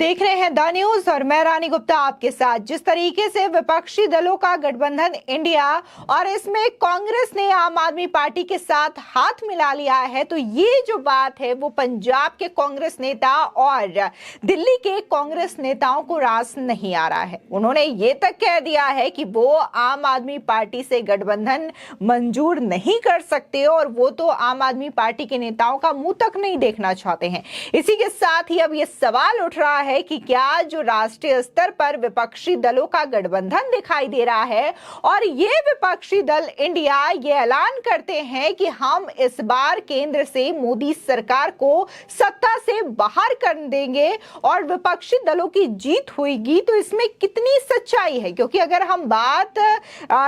देख रहे हैं द न्यूज और मैं रानी गुप्ता आपके साथ। जिस तरीके से विपक्षी दलों का गठबंधन इंडिया और इसमें कांग्रेस ने आम आदमी पार्टी के साथ हाथ मिला लिया है, तो ये जो बात है वो पंजाब के कांग्रेस नेता और दिल्ली के कांग्रेस नेताओं को रास नहीं आ रहा है। उन्होंने ये तक कह दिया है कि वो आम आदमी पार्टी से गठबंधन मंजूर नहीं कर सकते और वो तो आम आदमी पार्टी के नेताओं का मुंह तक नहीं देखना चाहते हैं। इसी के साथ ही अब ये सवाल उठ रहा है कि क्या जो राष्ट्रीय स्तर पर विपक्षी दलों का गठबंधन दिखाई दे रहा है और ये विपक्षी दल इंडिया ये ऐलान करते हैं कि हम इस बार केंद्र से मोदी सरकार को सत्ता से बाहर कर देंगे और विपक्षी दलों की जीत होगी, तो इसमें कितनी सच्चाई है? क्योंकि अगर हम बात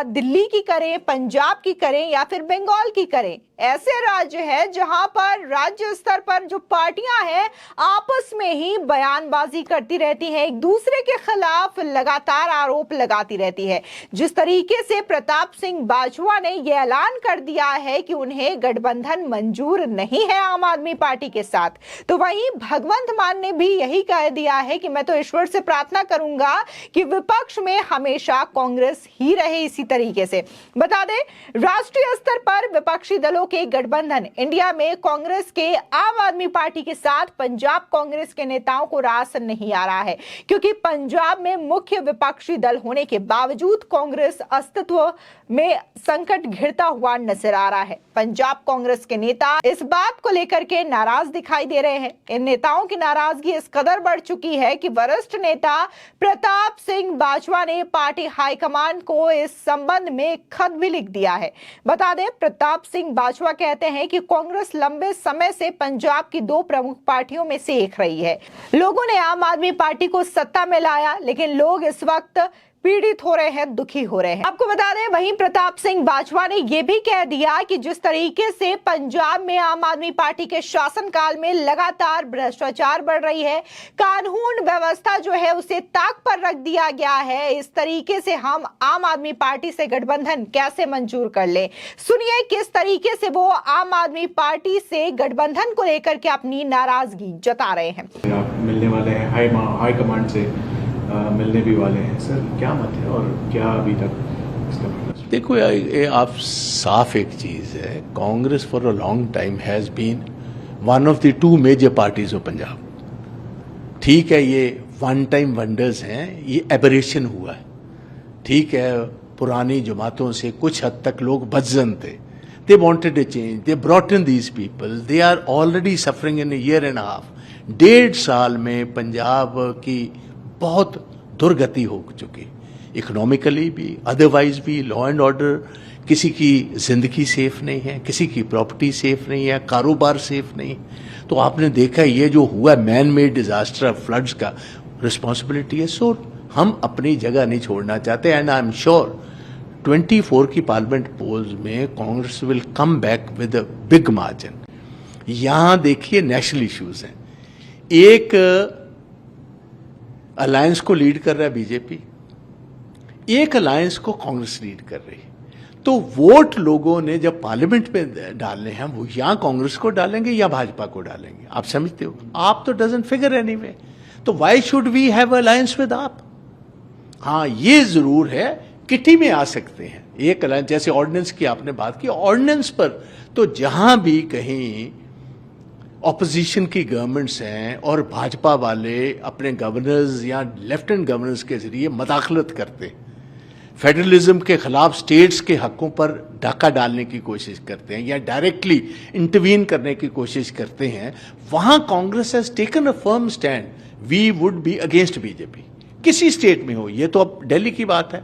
दिल्ली की करें, पंजाब की करें या फिर बंगाल की करें, ऐसे राज्य है जहां पर राज्य स्तर पर जो पार्टियां हैं आपस में ही बयानबाजी करती रहती हैं, एक दूसरे के खिलाफ लगातार आरोप लगाती रहती है। जिस तरीके से प्रताप सिंह बाजवा ने यह ऐलान कर दिया है कि उन्हें गठबंधन मंजूर नहीं है आम आदमी पार्टी के साथ, तो वहीं भगवंत मान ने भी यही कह दिया है कि मैं तो ईश्वर से प्रार्थना करूंगा कि विपक्ष में हमेशा कांग्रेस ही रहे। इसी तरीके से बता दें, राष्ट्रीय स्तर पर विपक्षी दलों के गठबंधन इंडिया में कांग्रेस के आम आदमी पार्टी के साथ पंजाब कांग्रेस के नेताओं को रास नहीं आ रहा है, क्योंकि पंजाब में मुख्य विपक्षी दल होने के बावजूद कांग्रेस अस्तित्व में संकट घिरता हुआ नजर आ रहा है। पंजाब कांग्रेस के नेता इस बात को लेकर के नाराज दिखाई दे रहे हैं। इन नेताओं की नाराजगी इस कदर बढ़ चुकी है कि वरिष्ठ नेता प्रताप सिंह बाजवा ने पार्टी हाईकमान को इस संबंध में खत भी लिख दिया है। बता दें, प्रताप सिंह बाजवा कहते हैं कि कांग्रेस लंबे समय से पंजाब की दो प्रमुख पार्टियों में से एक रही है। लोगों ने आम आदमी पार्टी को सत्ता में लाया, लेकिन लोग इस वक्त पीड़ित हो रहे हैं, दुखी हो रहे हैं। आपको बता दें, वहीं प्रताप सिंह बाजवा ने यह भी कह दिया कि जिस तरीके से पंजाब में आम आदमी पार्टी के शासनकाल में लगातार भ्रष्टाचार बढ़ रही है, कानून व्यवस्था जो है उसे ताक पर रख दिया गया है, इस तरीके से हम आम आदमी पार्टी से गठबंधन कैसे मंजूर कर ले। सुनिए किस तरीके से वो आम आदमी पार्टी से गठबंधन को लेकर के अपनी नाराजगी जता रहे हैं। आप मिलने वाले हैं हाई कमांड से, मिलने भी वाले हैं सर, क्या मत है और क्या अभी तक इसका मतलब? देखो ये आप साफ एक चीज है, Congress for a long time has been one of the two major parties of Punjab. ठीक है, ये वन टाइम वंडर्स हैं, ये एबरेशन हुआ है। ठीक है, पुरानी जमातों से कुछ हद तक लोग बदजन थे, they wanted a change, they brought in these people, they are already suffering in a year and half. 1.5 साल में पंजाब की बहुत दुर्गति हो चुकी, इकोनॉमिकली भी, अदरवाइज भी। लॉ एंड ऑर्डर, किसी की जिंदगी सेफ नहीं है, किसी की प्रॉपर्टी सेफ नहीं है, कारोबार सेफ नहीं। तो आपने देखा ये जो हुआ मैन मेड डिजास्टर फ्लड्स का, रिस्पॉन्सिबिलिटी है। सो हम अपनी जगह नहीं छोड़ना चाहते एंड आई एम श्योर 24 की पार्लियामेंट पोल्स में Congress will come back with a big margin. यहां देखिए नेशनल इश्यूज हैं, एक अलायंस को लीड कर रहा है बीजेपी, एक अलायंस को कांग्रेस लीड कर रही है। तो वोट लोगों ने जब पार्लियामेंट में डालने हैं, वो या कांग्रेस को डालेंगे या भाजपा को डालेंगे। आप समझते हो, आप तो डजंट फिगर एनीवे, तो why should we have alliance with AAP? हाँ, ये जरूर है किटी में आ सकते हैं एक अलायंस, जैसे ऑर्डिनेंस की आपने बात की, ऑर्डिनेंस पर तो जहां भी कहीं ऑपोजिशन की गवर्नमेंट्स हैं और भाजपा वाले अपने गवर्नर्स या लेफ्टिनेंट गवर्नर्स के जरिए मदाखलत करते हैं, फेडरलिज्म के खिलाफ स्टेट्स के हकों पर डाका डालने की कोशिश करते हैं या डायरेक्टली इंटरवीन करने की कोशिश करते हैं, वहां Congress has taken a firm stand, we would be against BJP. किसी स्टेट में हो, ये तो अब दिल्ली की बात है,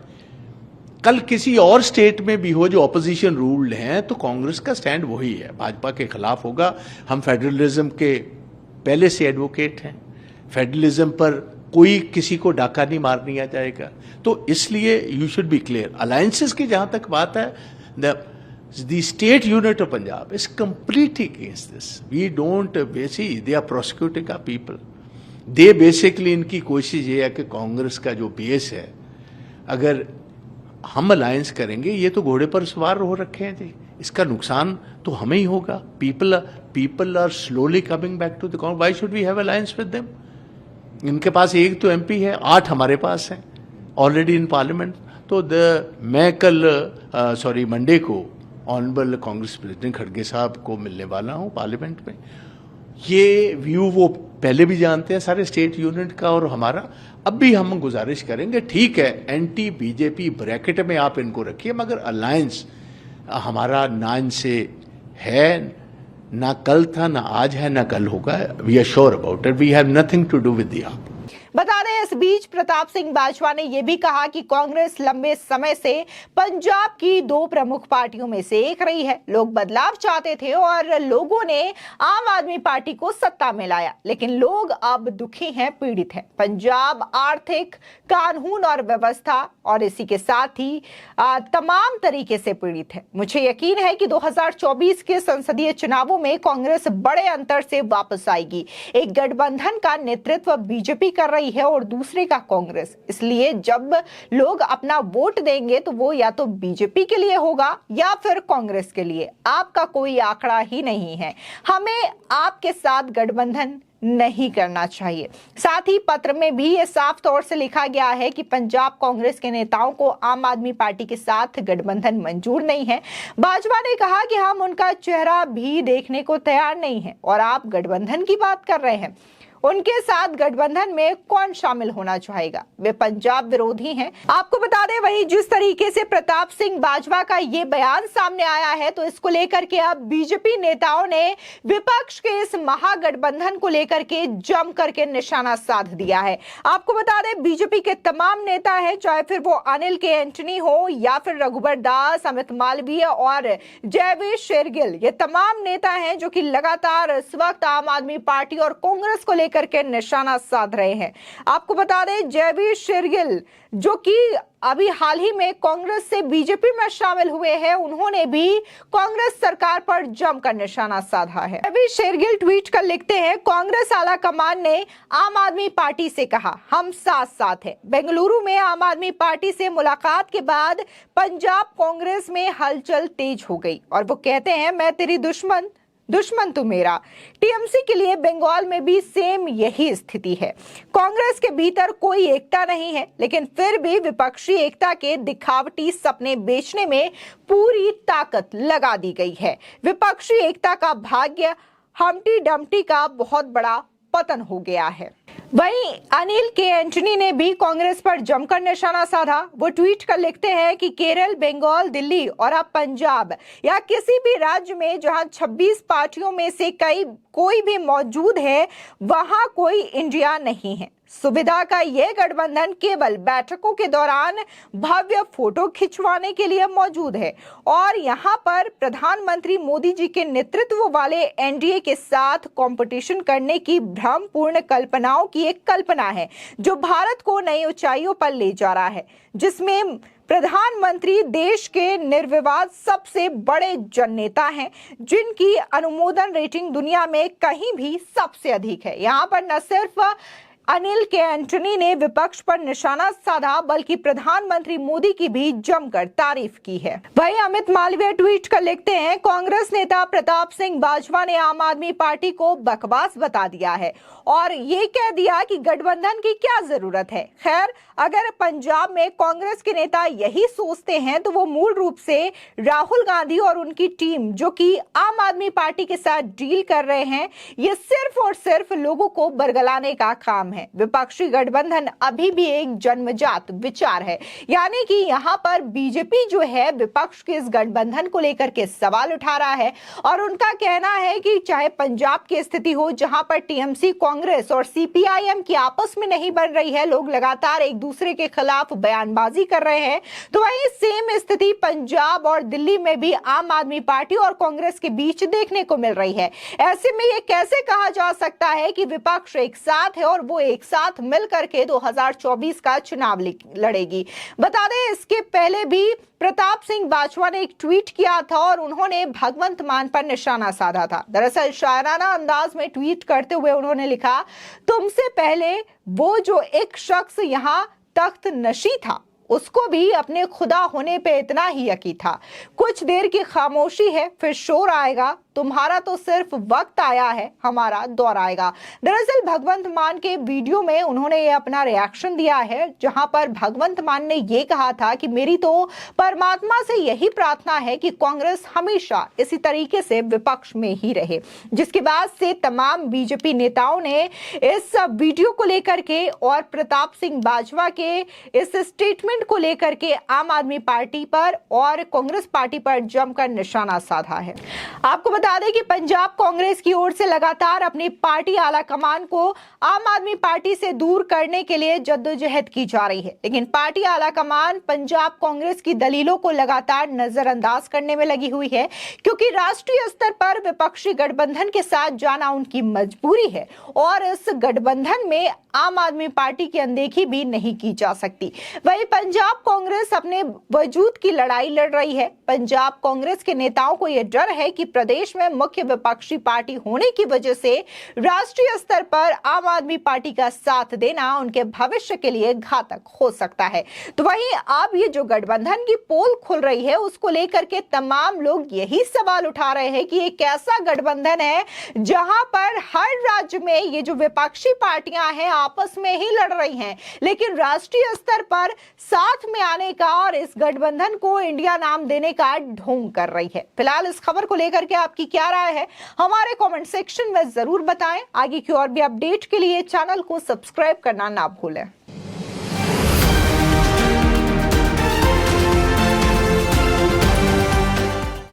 कल किसी और स्टेट में भी हो जो ऑपोजिशन रूल्ड हैं, तो कांग्रेस का स्टैंड वही है, भाजपा के खिलाफ होगा। हम फेडरलिज्म के पहले से एडवोकेट हैं, फेडरलिज्म पर कोई किसी को डाका नहीं मार दिया जाएगा। तो इसलिए you should be clear. Alliances की जहां तक बात है, the state unit of Punjab is completely against this. We don't basically, they are prosecuting our people, they basically, इनकी कोशिश ये है कि कांग्रेस का जो बेस है, अगर हम अलायंस करेंगे, ये तो घोड़े पर सवार हो रखे हैं जी, इसका नुकसान तो हमें ही होगा। People are slowly coming back to the Congress, why should we have alliance with them? इनके पास एक तो एमपी है, 8 हमारे पास हैं ऑलरेडी इन पार्लियामेंट। तो मैं कल मंडे को ऑनरेबल कांग्रेस प्रेसिडेंट खड़गे साहब को मिलने वाला हूं पार्लियामेंट में। ये व्यू वो पहले भी जानते हैं सारे स्टेट यूनिट का और हमारा। अब भी हम गुजारिश करेंगे, ठीक है एंटी बीजेपी ब्रैकेट में आप इनको रखिए, मगर अलायंस हमारा ना इनसे है, ना कल था, ना आज है, ना कल होगा। We are sure about it, we have nothing to do with the AAP. बता दें इस बीच प्रताप सिंह बाजवा ने यह भी कहा कि कांग्रेस लंबे समय से पंजाब की 2 प्रमुख पार्टियों में से एक रही है। लोग बदलाव चाहते थे और लोगों ने आम आदमी पार्टी को सत्ता में लाया, लेकिन लोग अब दुखी हैं, पीड़ित हैं। पंजाब आर्थिक, कानून और व्यवस्था और इसी के साथ ही तमाम तरीके से पीड़ित है। मुझे यकीन है कि 2024 के संसदीय चुनावों में कांग्रेस बड़े अंतर से वापस आएगी। एक गठबंधन का नेतृत्व बीजेपी कर रही है और दूसरे का कांग्रेस। इसलिए जब लोग अपना वोट देंगे तो वो या तो बीजेपी के लिए होगा या फिर कांग्रेस के लिए। आपका कोई आंकड़ा ही नहीं है। हमें आपके साथ गठबंधन नहीं करना चाहिए। साथ ही पत्र में भी ये साफ तौर से लिखा गया है कि पंजाब कांग्रेस के नेताओं को आम आदमी पार्टी के साथ गठबंधन मंजूर नहीं है। बाजवा ने कहा कि हम उनका चेहरा भी देखने को तैयार नहीं है और आप गठबंधन की बात कर रहे हैं। उनके साथ गठबंधन में कौन शामिल होना चाहेगा? वे पंजाब विरोधी हैं। आपको बता दें, वहीं जिस तरीके से प्रताप सिंह बाजवा का ये बयान सामने आया है, तो इसको लेकर के अब बीजेपी नेताओं ने विपक्ष के इस महागठबंधन को लेकर के जम करके निशाना साध दिया है। आपको बता दें, बीजेपी के तमाम नेता हैं, चाहे फिर वो अनिल के एंटनी हो या फिर रघुबर दास, अमित मालवीय और जयवीर शेरगिल, ये तमाम नेता हैं जो कि लगातार इस वक्त आम आदमी पार्टी और कांग्रेस को करके निशाना साध रहे हैं। आपको बता दें, जयवीर शेरगिल जो कि अभी हाल ही में कांग्रेस से बीजेपी में शामिल हुए हैं, उन्होंने भी कांग्रेस सरकार पर जमकर निशाना साधा है। जयवीर शेरगिल ट्वीट कर लिखते हैं, कांग्रेस आला कमान ने आम आदमी पार्टी से कहा हम साथ साथ हैं। बेंगलुरु में आम आदमी पार्टी से मुलाकात के बाद पंजाब कांग्रेस में हलचल तेज हो गई और वो कहते हैं मैं तेरी दुश्मन तू मेरा। टीएमसी के लिए बंगाल में भी सेम यही स्थिति है। कांग्रेस के भीतर कोई एकता नहीं है, लेकिन फिर भी विपक्षी एकता के दिखावटी सपने बेचने में पूरी ताकत लगा दी गई है। विपक्षी एकता का भाग्य हम्टी डम्टी का बहुत बड़ा पतन हो गया है। वहीं अनिल के एंटनी ने भी कांग्रेस पर जमकर निशाना साधा। वो ट्वीट कर लिखते हैं कि केरल, बंगाल, दिल्ली और अब पंजाब या किसी भी राज्य में जहां 26 पार्टियों में से कोई भी मौजूद है, वहां कोई इंडिया नहीं है। सुविधा का यह गठबंधन केवल बैठकों के दौरान भव्य फोटो खिंचवाने के लिए मौजूद है और यहां पर प्रधानमंत्री मोदी जी के नेतृत्व वाले एनडीए के साथ कंपटीशन करने की भ्रमपूर्ण कल्पनाओं की एक कल्पना है जो भारत को नई ऊंचाइयों पर ले जा रहा है, जिसमें प्रधानमंत्री देश के निर्विवाद सबसे बड़े जननेता हैं, जिनकी अनुमोदन रेटिंग दुनिया में कहीं भी सबसे अधिक है। यहाँ पर न सिर्फ अनिल के एंटनी ने विपक्ष पर निशाना साधा, बल्कि प्रधानमंत्री मोदी की भी जमकर तारीफ की है। वहीं अमित मालवीय ट्वीट कर लिखते हैं, कांग्रेस नेता प्रताप सिंह बाजवा ने आम आदमी पार्टी को बकवास बता दिया है और ये कह दिया कि गठबंधन की क्या जरूरत है। खैर, अगर पंजाब में कांग्रेस के नेता यही सोचते हैं तो वो मूल रूप से राहुल गांधी और उनकी टीम जो कि आम आदमी पार्टी के साथ डील कर रहे हैं, ये सिर्फ और सिर्फ लोगों को बरगलाने का काम है। विपक्षी गठबंधन अभी भी एक जन्मजात विचार है, यानी कि यहाँ पर बीजेपी जो है विपक्ष के इस गठबंधन को लेकर के सवाल उठा रहा है और उनका कहना है कि चाहे पंजाब की स्थिति हो जहां पर टीएमसी, कांग्रेस और सीपीआईएम की आपस में नहीं बन रही है, लोग लगातार एक दूसरे के खिलाफ बयानबाजी कर रहे हैं, तो वही सेम स्थिति पंजाब और दिल्ली में भी आम आदमी पार्टी और कांग्रेस के बीच देखने को मिल रही है। ऐसे में यह कैसे कहा जा सकता है कि विपक्ष एक साथ है और वो एक साथ मिलकर के 2024 का चुनाव लड़ेगी। बता दें, इसके पहले भी प्रताप सिंह बाजवा ने एक ट्वीट किया था और उन्होंने भगवंत मान पर निशाना साधा था। दरअसल शायराना अंदाज में ट्वीट करते हुए उन्होंने लिखा, तुमसे पहले वो जो एक शख्स यहाँ तख्त नशी था, उसको भी अपने खुदा होने पे इतना ही यकीन था। कुछ देर की खामोशी है, फिर शोर आएगा, तुम्हारा तो सिर्फ वक्त आया है, हमारा दौर आएगा। दरअसल भगवंत मान के वीडियो में उन्होंने ये अपना रिएक्शन दिया है, जहां पर भगवंत मान ने ये कहा था कि मेरी तो परमात्मा से यही प्रार्थना है कि कांग्रेस हमेशा इसी तरीके से विपक्ष में ही रहे। जिसके बाद से तमाम बीजेपी नेताओं ने इस वीडियो को लेकर के और प्रताप सिंह बाजवा के इस स्टेटमेंट को लेकर के आम आदमी पार्टी पर और कांग्रेस पार्टी पर जमकर निशाना साधा है। आपको बता दें कि पंजाब कांग्रेस की ओर से लगातार अपनी पार्टी आला कमान को आम आदमी पार्टी से दूर करने के लिए जद्दोजहद की जा रही है, लेकिन पार्टी आला कमान पंजाब कांग्रेस की दलीलों को लगातार नजरअंदाज करने में लगी हुई है, क्योंकि राष्ट्रीय स्तर पर विपक्षी गठबंधन के साथ जाना उनकी मजबूरी है और इस गठबंधन में आम आदमी पार्टी की अनदेखी भी नहीं की जा सकती। वहीं पंजाब कांग्रेस अपने वजूद की लड़ाई लड़ रही है। पंजाब कांग्रेस के नेताओं को यह डर है कि प्रदेश में मुख्य विपक्षी पार्टी होने की वजह से राष्ट्रीय स्तर पर आम आदमी पार्टी का साथ देना उनके भविष्य के लिए घातक हो सकता है। तो वहीं अब ये जो गठबंधन की पोल खुल रही है, उसको लेकर के तमाम लोग यही सवाल उठा रहे हैं कि ये कैसा गठबंधन है जहां पर हर राज्य में ये जो विपक्षी पार्टियां हैं आपस में ही लड़ रही हैं, लेकिन राष्ट्रीय स्तर पर साथ में आने का और इस गठबंधन को इंडिया नाम देने का ढोंग कर रही है। फिलहाल इस खबर को लेकर के आपकी क्या राय है, हमारे कमेंट सेक्शन में जरूर बताएं। आगे की और भी अपडेट के लिए चैनल को सब्सक्राइब करना ना भूलें।